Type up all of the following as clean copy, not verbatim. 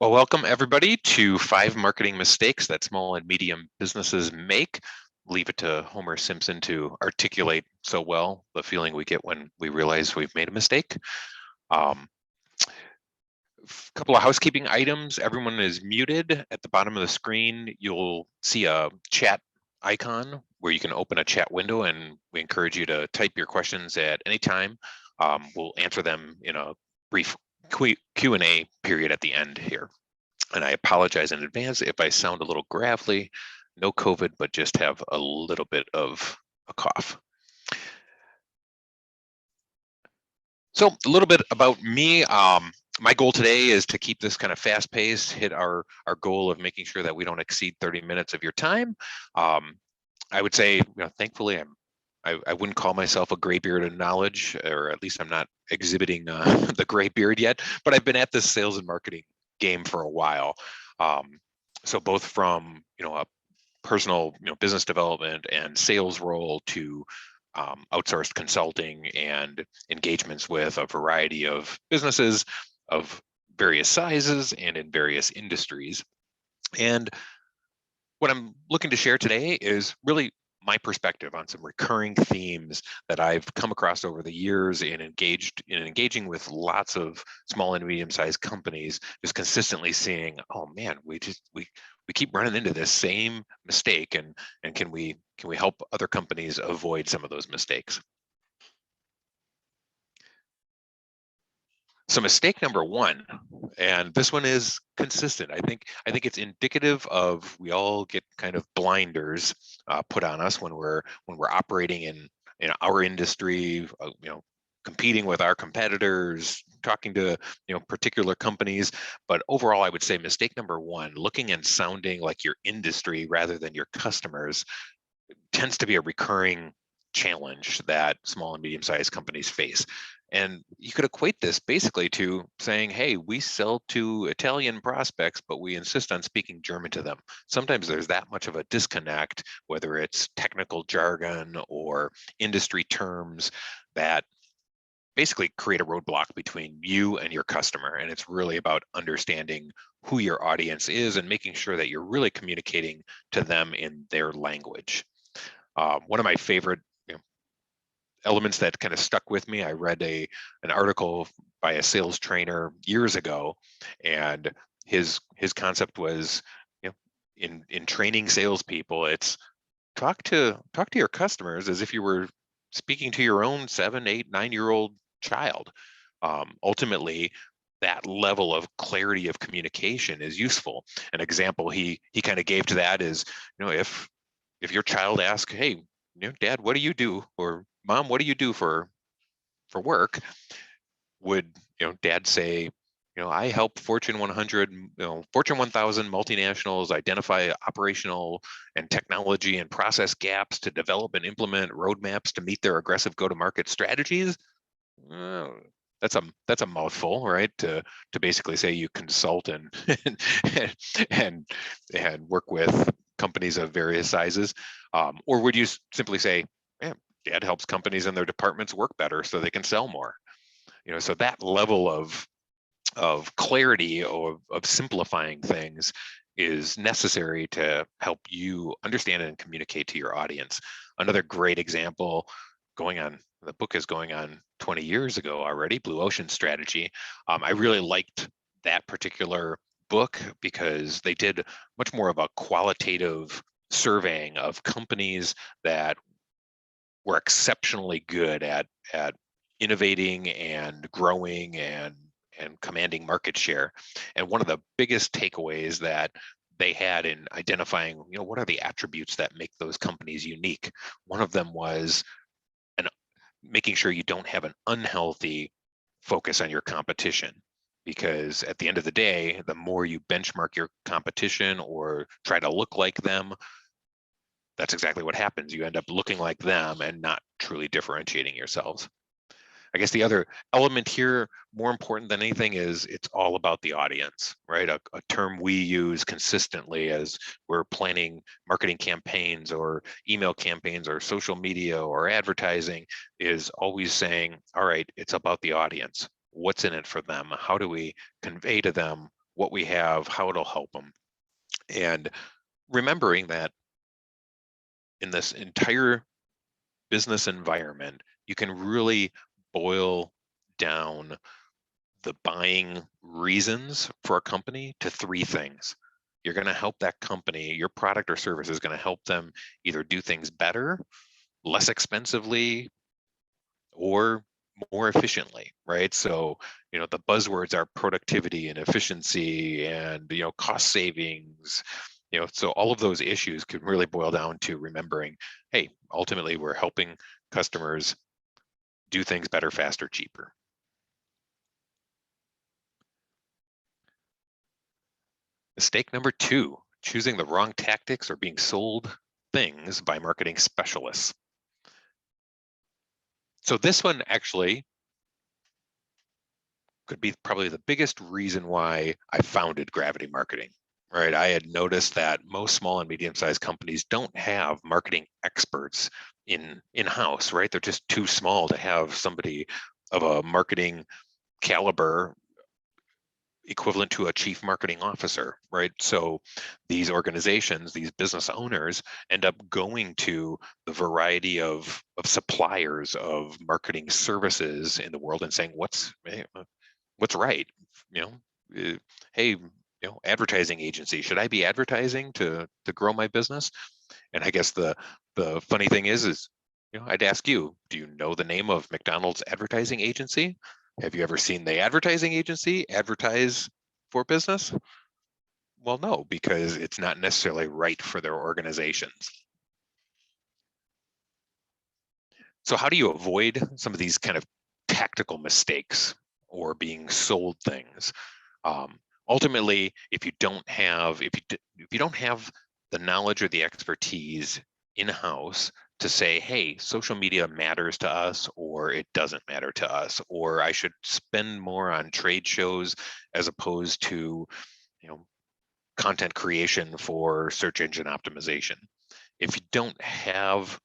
Well, welcome everybody to 5 marketing mistakes that small and medium businesses make. Leave it to Homer Simpson to articulate so well the feeling we get when we realize we've made a mistake. Couple of housekeeping items. Everyone is muted. At the bottom of the screen, you'll see a chat icon where you can open a chat window, and we encourage you to type your questions at any time. We'll answer them in a brief Q&A period at the end here. And I apologize in advance if I sound a little gravelly. No COVID, but just have a little bit of a cough. So a little bit about me. My goal today is to keep this kind of fast paced, hit our goal of making sure that we don't exceed 30 minutes of your time. I would say, thankfully, I wouldn't call myself a gray beard of knowledge, or at least I'm not exhibiting the gray beard yet, but I've been at this sales and marketing game for a while. So both from, a personal, business development and sales role to outsourced consulting and engagements with a variety of businesses of various sizes and in various industries. And what I'm looking to share today is really my perspective on some recurring themes that I've come across over the years and engaging with lots of small and medium-sized companies, just consistently seeing, oh man, we keep running into this same mistake, and can we help other companies avoid some of those mistakes? So mistake number one, and this one is consistent. I think it's indicative of, we all get kind of blinders put on us when we're operating in our industry, competing with our competitors, talking to particular companies. But overall, I would say mistake number one, looking and sounding like your industry rather than your customers, tends to be a recurring challenge that small and medium-sized companies face. And you could equate this basically to saying, hey, we sell to Italian prospects, but we insist on speaking German to them. Sometimes there's that much of a disconnect, whether it's technical jargon or industry terms, that basically create a roadblock between you and your customer. And it's really about understanding who your audience is and making sure that you're really communicating to them in their language. One of my favorite elements that kind of stuck with me, I read an article by a sales trainer years ago, and his concept was, in training salespeople, it's talk to your customers as if you were speaking to your own 7, 8, 9-year-old child. Ultimately, that level of clarity of communication is useful. An example he kind of gave to that is, if your child asks, hey, Dad, what do you do? Or Mom, what do you do for work? Would Dad say, I help Fortune 100, Fortune 1000 multinationals identify operational and technology and process gaps to develop and implement roadmaps to meet their aggressive go-to-market strategies? That's a mouthful, right? To basically say you consult and and work with companies of various sizes, or would you simply say, yeah, Dad helps companies and their departments work better so they can sell more? So that level of clarity or of simplifying things is necessary to help you understand and communicate to your audience. Another great example, the book is going on 20 years ago already, Blue Ocean Strategy. I really liked that particular book because they did much more of a qualitative surveying of companies that were exceptionally good at innovating and growing and commanding market share. And one of the biggest takeaways that they had in identifying, what are the attributes that make those companies unique? One of them was making sure you don't have an unhealthy focus on your competition, because at the end of the day, the more you benchmark your competition or try to look like them, that's exactly what happens. You end up looking like them and not truly differentiating yourselves. I guess the other element here, more important than anything, is it's all about the audience, right? A term we use consistently as we're planning marketing campaigns or email campaigns or social media or advertising is always saying, all right, it's about the audience. What's in it for them? How do we convey to them what we have, how it'll help them. And remembering that in this entire business environment, you can really boil down the buying reasons for a company to three things. You're going to help that company, your product or service is going to help them either do things better, less expensively, or more efficiently, right? So, the buzzwords are productivity and efficiency and, cost savings, so all of those issues can really boil down to remembering, hey, ultimately we're helping customers do things better, faster, cheaper. Mistake number 2, choosing the wrong tactics or being sold things by marketing specialists. So this one actually could be probably the biggest reason why I founded Gravity Marketing, right? I had noticed that most small and medium-sized companies don't have marketing experts in-house, right? They're just too small to have somebody of a marketing caliber equivalent to a chief marketing officer, right? So these organizations, these business owners end up going to the variety of suppliers of marketing services in the world and saying, what's right? Hey, advertising agency, should I be advertising to grow my business? And I guess the funny thing is, I'd ask you, do you know the name of McDonald's advertising agency? Have you ever seen the advertising agency advertise for business? Well, no, because it's not necessarily right for their organizations. So how do you avoid some of these kind of tactical mistakes or being sold things? Ultimately, if you don't have the knowledge or the expertise in-house to say, hey, social media matters to us, or it doesn't matter to us, or I should spend more on trade shows as opposed to, content creation for search engine optimization. If you don't have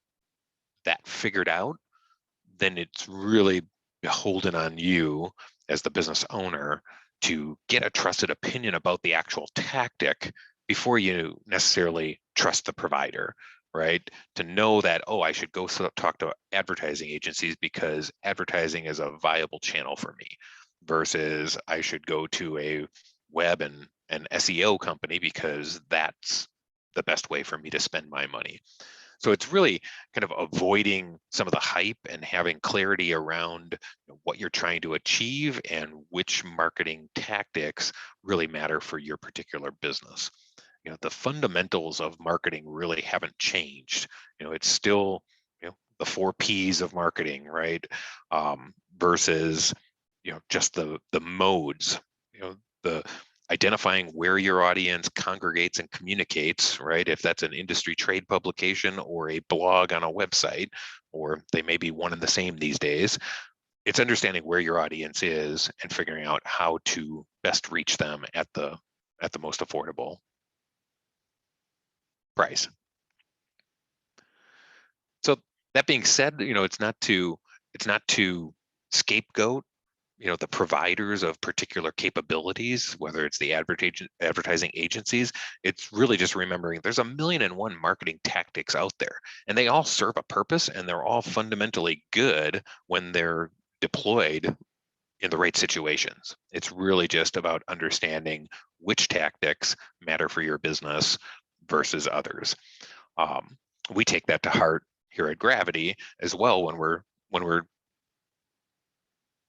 that figured out, then it's really beholden on you as the business owner to get a trusted opinion about the actual tactic before you necessarily trust the provider, right? To know that, oh, I should go talk to advertising agencies because advertising is a viable channel for me, versus I should go to a web and an SEO company because that's the best way for me to spend my money. So it's really kind of avoiding some of the hype and having clarity around what you're trying to achieve and which marketing tactics really matter for your particular business. The fundamentals of marketing really haven't changed. It's still, the 4 Ps of marketing, right? Versus, just the modes, the identifying where your audience congregates and communicates, right? If that's an industry trade publication or a blog on a website, or they may be one and the same these days, it's understanding where your audience is and figuring out how to best reach them at the most affordable price. So that being said, it's not to scapegoat the providers of particular capabilities, whether it's the advertising agencies. It's really just remembering there's 1,000,001 marketing tactics out there, and they all serve a purpose, and they're all fundamentally good when they're deployed in the right situations. It's really just about understanding which tactics matter for your business versus others. We take that to heart here at Gravity as well when we're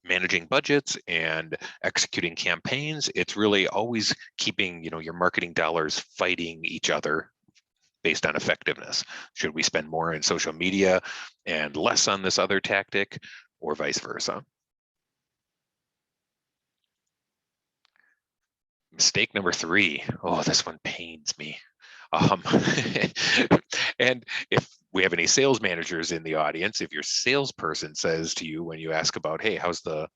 managing budgets and executing campaigns. It's really always keeping your marketing dollars fighting each other based on effectiveness. Should we spend more in social media and less on this other tactic, or vice versa? Mistake number 3. Oh, this one pains me. And if we have any sales managers in the audience, if your salesperson says to you when you ask about, hey, how's the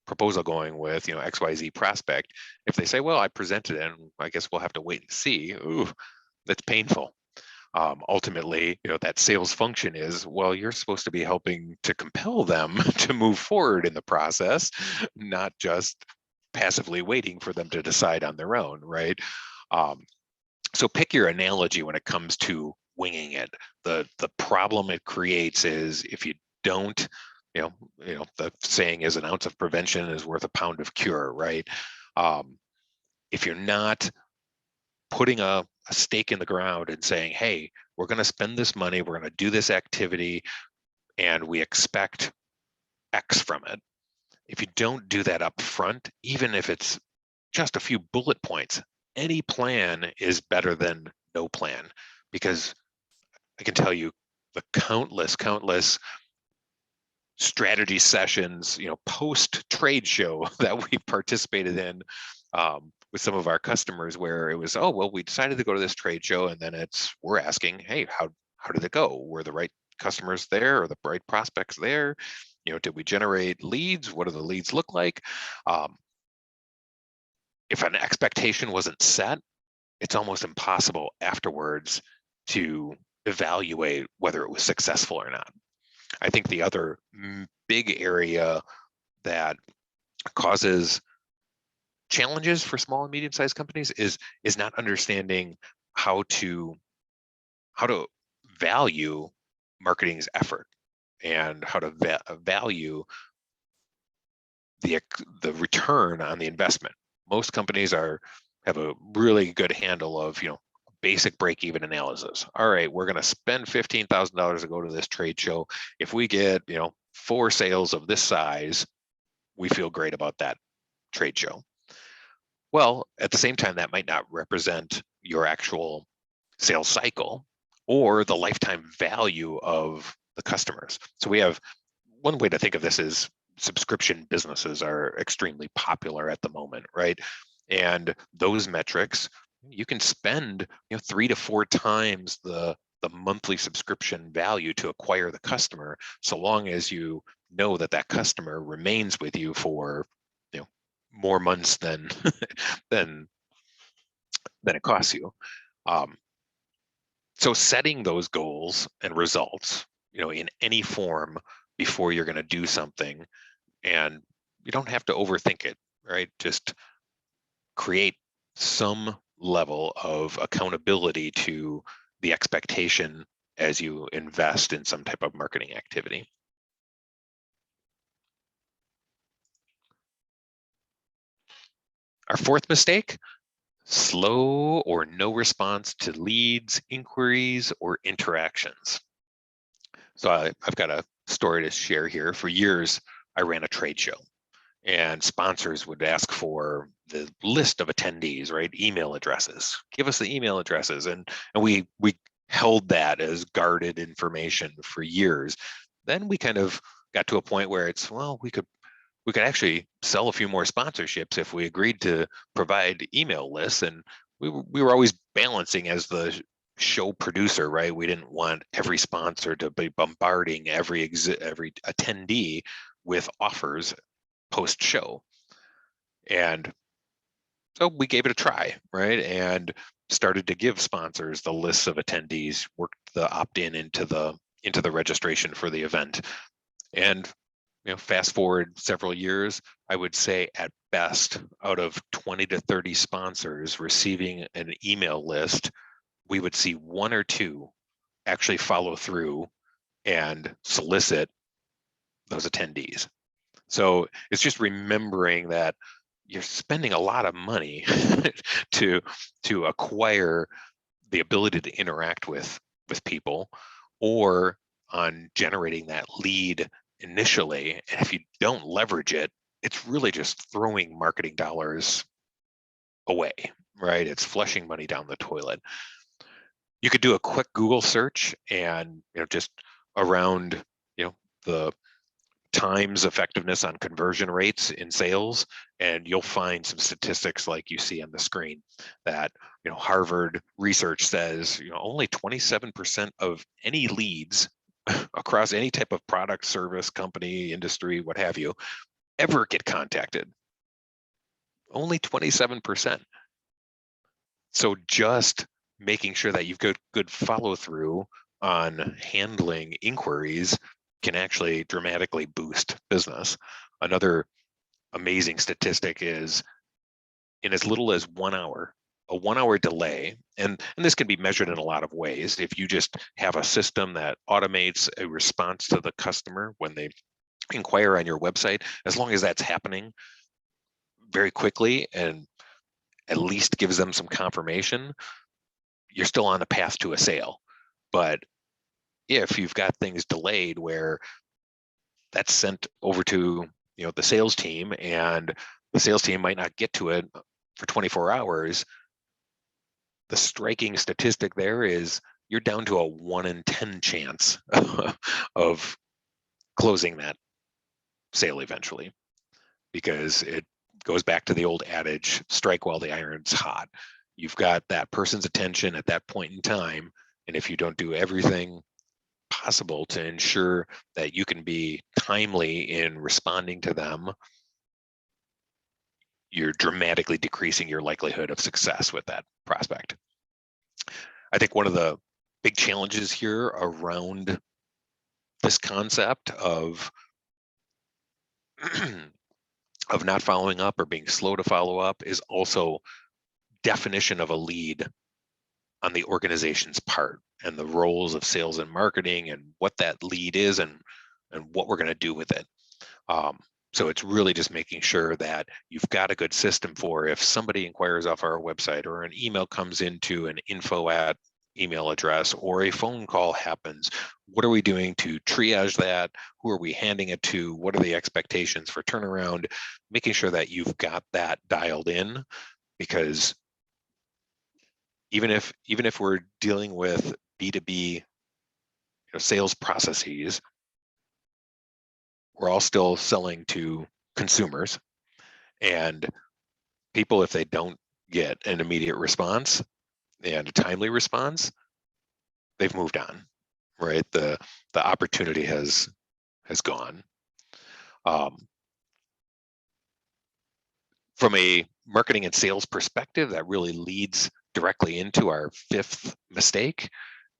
proposal going with XYZ prospect, if they say, well, I presented it and I guess we'll have to wait and see, ooh, that's painful. Ultimately, that sales function is, well, you're supposed to be helping to compel them to move forward in the process, not just passively waiting for them to decide on their own, right? So pick your analogy when it comes to winging it. The problem it creates is if you don't, the saying is an ounce of prevention is worth a pound of cure, right? If you're not putting a stake in the ground and saying, hey, we're going to spend this money, we're going to do this activity, and we expect X from it. If you don't do that up front, even if it's just a few bullet points, any plan is better than no plan, because I can tell you the countless strategy sessions, post trade show that we participated in with some of our customers, where it was, oh, well, we decided to go to this trade show, and then we're asking, hey, how did it go? Were the right customers there, or the right prospects there? Did we generate leads? What do the leads look like? If an expectation wasn't set, it's almost impossible afterwards to evaluate whether it was successful or not. I think the other big area that causes challenges for small and medium-sized companies is not understanding how to value marketing's effort, and how to value the return on the investment. Most companies have a really good handle of basic break-even analysis. All right, we're going to spend $15,000 to go to this trade show. If we get 4 sales of this size, we feel great about that trade show. Well, at the same time, that might not represent your actual sales cycle or the lifetime value of the customers. So we have one way to think of this is subscription businesses are extremely popular at the moment, right? And those metrics, you can spend 3 to 4 times the monthly subscription value to acquire the customer, so long as you know that customer remains with you for more months than than it costs you. So setting those goals and results, in any form before you're going to do something, and you don't have to overthink it, right? Just create some level of accountability to the expectation as you invest in some type of marketing activity. Our fourth mistake: slow or no response to leads, inquiries, or interactions. So I've got a story to share here. For years, I ran a trade show, and sponsors would ask for the list of attendees, right? Email addresses. Give us the email addresses. And we held that as guarded information for years. Then we kind of got to a point where it's, well, we could actually sell a few more sponsorships if we agreed to provide email lists. And we were always balancing as the show producer, right? We didn't want every sponsor to be bombarding every attendee with offers post show. And so we gave it a try, right? And started to give sponsors the lists of attendees, worked the opt-in into the registration for the event. And fast forward several years, I would say at best, out of 20 to 30 sponsors receiving an email list, we would see 1 or 2 actually follow through and solicit those attendees. So it's just remembering that you're spending a lot of money to acquire the ability to interact with people, or on generating that lead initially. And if you don't leverage it, it's really just throwing marketing dollars away, right? It's flushing money down the toilet. You could do a quick Google search and just around the times effectiveness on conversion rates in sales, and you'll find some statistics like you see on the screen that Harvard research says only 27% of any leads across any type of product, service, company, industry, what have you, ever get contacted. Only 27%. So just making sure that you've got good follow through on handling inquiries can actually dramatically boost business. Another amazing statistic is in as little as 1 hour, a 1 hour delay, and this can be measured in a lot of ways. If you just have a system that automates a response to the customer when they inquire on your website, as long as that's happening very quickly and at least gives them some confirmation, you're still on the path to a sale. But if you've got things delayed where that's sent over to the sales team, and the sales team might not get to it for 24 hours, the striking statistic there is you're down to a 1 in 10 chance of closing that sale eventually, because it goes back to the old adage, strike while the iron's hot. You've got that person's attention at that point in time, and if you don't do everything possible to ensure that you can be timely in responding to them, you're dramatically decreasing your likelihood of success with that prospect. I think one of the big challenges here around this concept of of not following up or being slow to follow up is also definition of a lead on the organization's part, and the roles of sales and marketing, and what that lead is, and what we're going to do with it. So it's really just making sure that you've got a good system for if somebody inquires off our website, or an email comes into an info@ email address, or a phone call happens. What are we doing to triage that? Who are we handing it to? What are the expectations for turnaround? Making sure that you've got that dialed in, because even if we're dealing with B2B sales processes, we're all still selling to consumers, and people, if they don't get an immediate response and a timely response, they've moved on, right? The opportunity has gone. From a marketing and sales perspective, that really leads directly into our fifth mistake,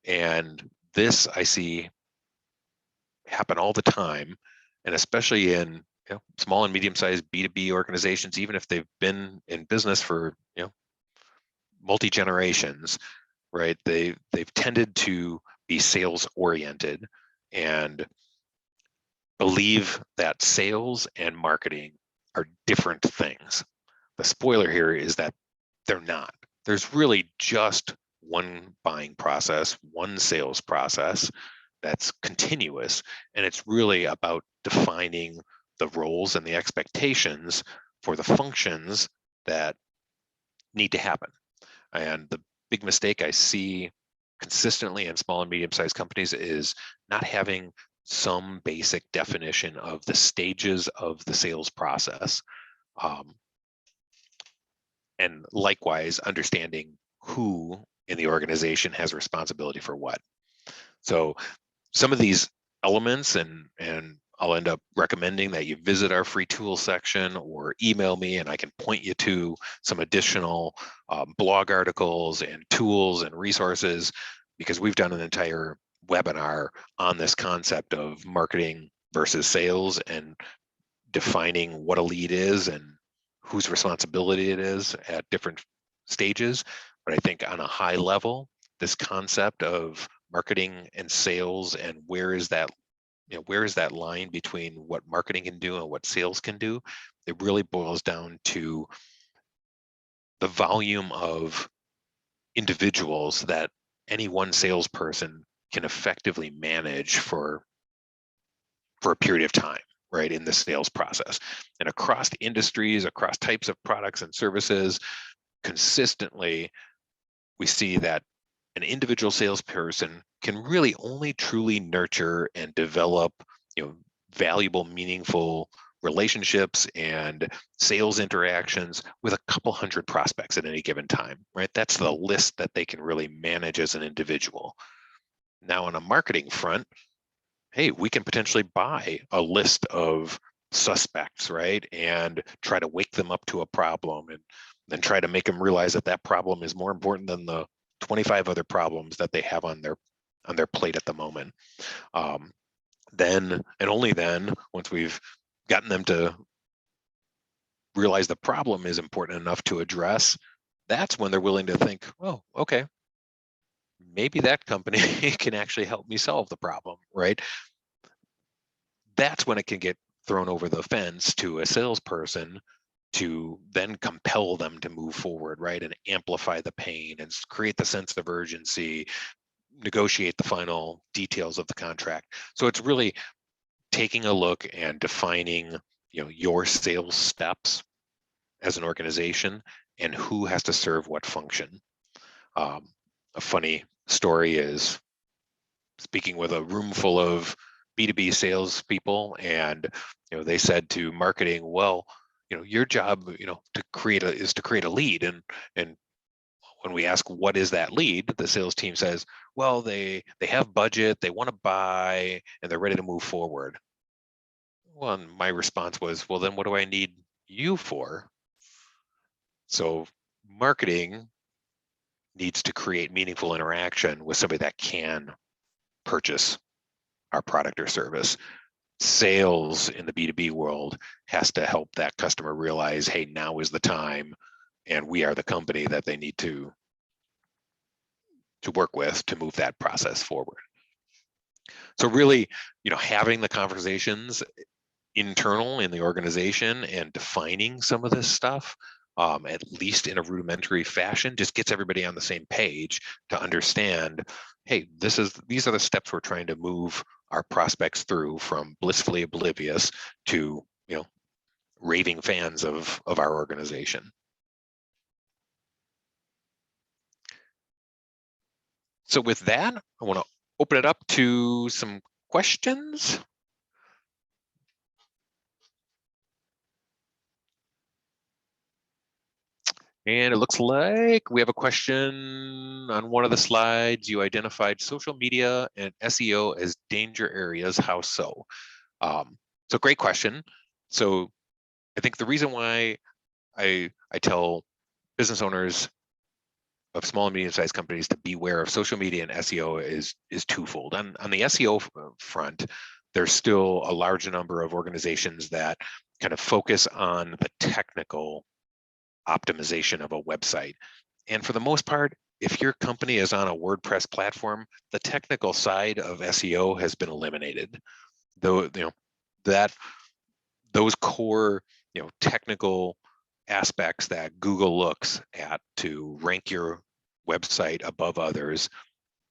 and this I see happen all the time, and especially in small and medium-sized B2B organizations, even if they've been in business for multi-generations, right? They've tended to be sales oriented and believe that sales and marketing are different things. The spoiler here is that they're not. There's really just one buying process, one sales process that's continuous, and it's really about defining the roles and the expectations for the functions that need to happen. And the big mistake I see consistently in small and medium-sized companies is not having some basic definition of the stages of the sales process. And likewise, understanding who in the organization has responsibility for what. So some of these elements, and I'll end up recommending that you visit our free tools section or email me, and I can point you to some additional blog articles and tools and resources, because we've done an entire webinar on this concept of marketing versus sales, and defining what a lead is and whose responsibility it is at different stages. But I think on a high level, this concept of marketing and sales, and where is that line between what marketing can do and what sales can do, it really boils down to the volume of individuals that any one salesperson can effectively manage for a period of time, right, in the sales process. And across industries, across types of products and services, consistently we see that an individual salesperson can really only truly nurture and develop valuable, meaningful relationships and sales interactions with a couple hundred prospects at any given time, right? That's the list that they can really manage as an individual. Now, on a marketing front, hey, we can potentially buy a list of suspects, right? And try to wake them up to a problem, and then try to make them realize that that problem is more important than the 25 other problems that they have on their plate at the moment. Then, and only then, once we've gotten them to realize the problem is important enough to address, that's when they're willing to think, oh, okay, maybe that company can actually help me solve the problem, right? That's when it can get thrown over the fence to a salesperson to then compel them to move forward, right? And amplify the pain and create the sense of urgency, negotiate the final details of the contract. So it's really taking a look and defining, your sales steps as an organization and who has to serve what function. A funny story is speaking with a room full of B2B salespeople, and they said to marketing, well, your job, is to create a lead, and when we ask what is that lead, the sales team says, well, they have budget, they want to buy, and they're ready to move forward. Well, and my response was, well, then what do I need you for? So marketing needs to create meaningful interaction with somebody that can purchase our product or service. Sales in the B2B world has to help that customer realize, hey, now is the time, and we are the company that they need to work with to move that process forward. So really, having the conversations internal in the organization and defining some of this stuff, at least in a rudimentary fashion, just gets everybody on the same page to understand, hey, these are the steps we're trying to move our prospects through, from blissfully oblivious to raving fans of our organization. So with that, I want to open it up to some questions. And it looks like we have a question on one of the slides. You identified social media and SEO as danger areas. How so? So great question. So I think the reason why I tell business owners of small and medium-sized companies to beware of social media and SEO is twofold. On the SEO front, there's still a large number of organizations that kind of focus on the technical optimization of a website. And for the most part, if your company is on a WordPress platform, the technical side of SEO has been eliminated. Though, that those core, technical aspects that Google looks at to rank your website above others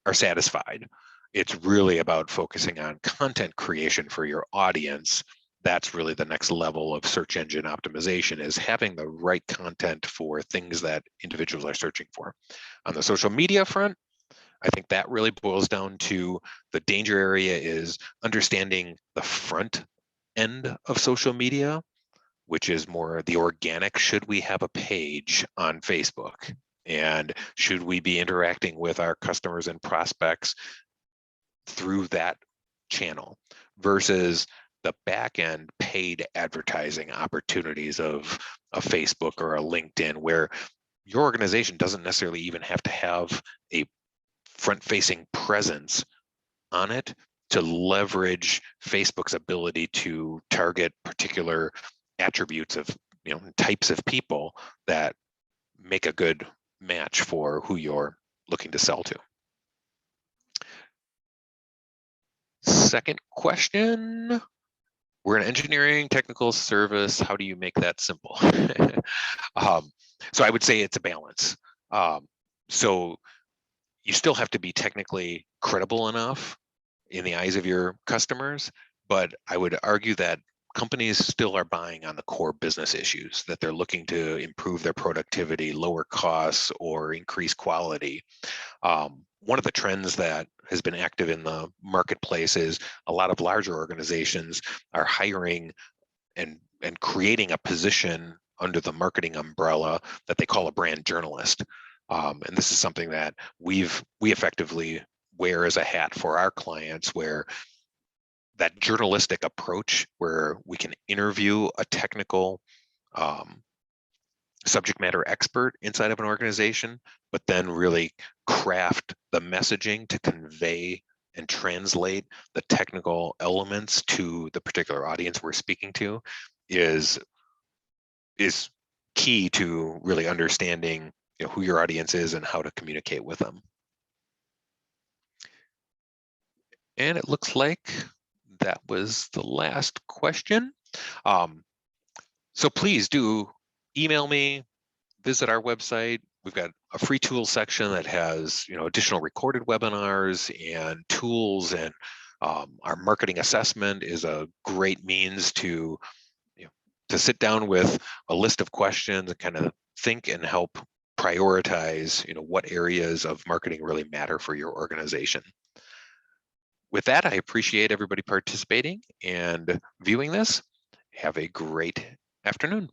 are satisfied. It's really about focusing on content creation for your audience. That's really the next level of search engine optimization, is having the right content for things that individuals are searching for. On the social media front, I think that really boils down to the danger area is understanding the front end of social media, which is more the organic. Should we have a page on Facebook? And should we be interacting with our customers and prospects through that channel, versus the back end paid advertising opportunities of a Facebook or a LinkedIn, where your organization doesn't necessarily even have to have a front-facing presence on it to leverage Facebook's ability to target particular attributes of, types of people that make a good match for who you're looking to sell to. Second question, we're an engineering technical service. How do you make that simple? So I would say it's a balance. So you still have to be technically credible enough in the eyes of your customers, but I would argue that companies still are buying on the core business issues, that they're looking to improve their productivity, lower costs, or increase quality. One of the trends that has been active in the marketplace is a lot of larger organizations are hiring and creating a position under the marketing umbrella that they call a brand journalist. And this is something that we effectively wear as a hat for our clients, where that journalistic approach, where we can interview a technical subject matter expert inside of an organization, but then really craft the messaging to convey and translate the technical elements to the particular audience we're speaking to, is is key to really understanding, who your audience is and how to communicate with them. And it looks like that was the last question. So please do email me, visit our website. We've got a free tools section that has, additional recorded webinars and tools, and our marketing assessment is a great means to, to sit down with a list of questions and kind of think and help prioritize, what areas of marketing really matter for your organization. With that, I appreciate everybody participating and viewing this. Have a great afternoon.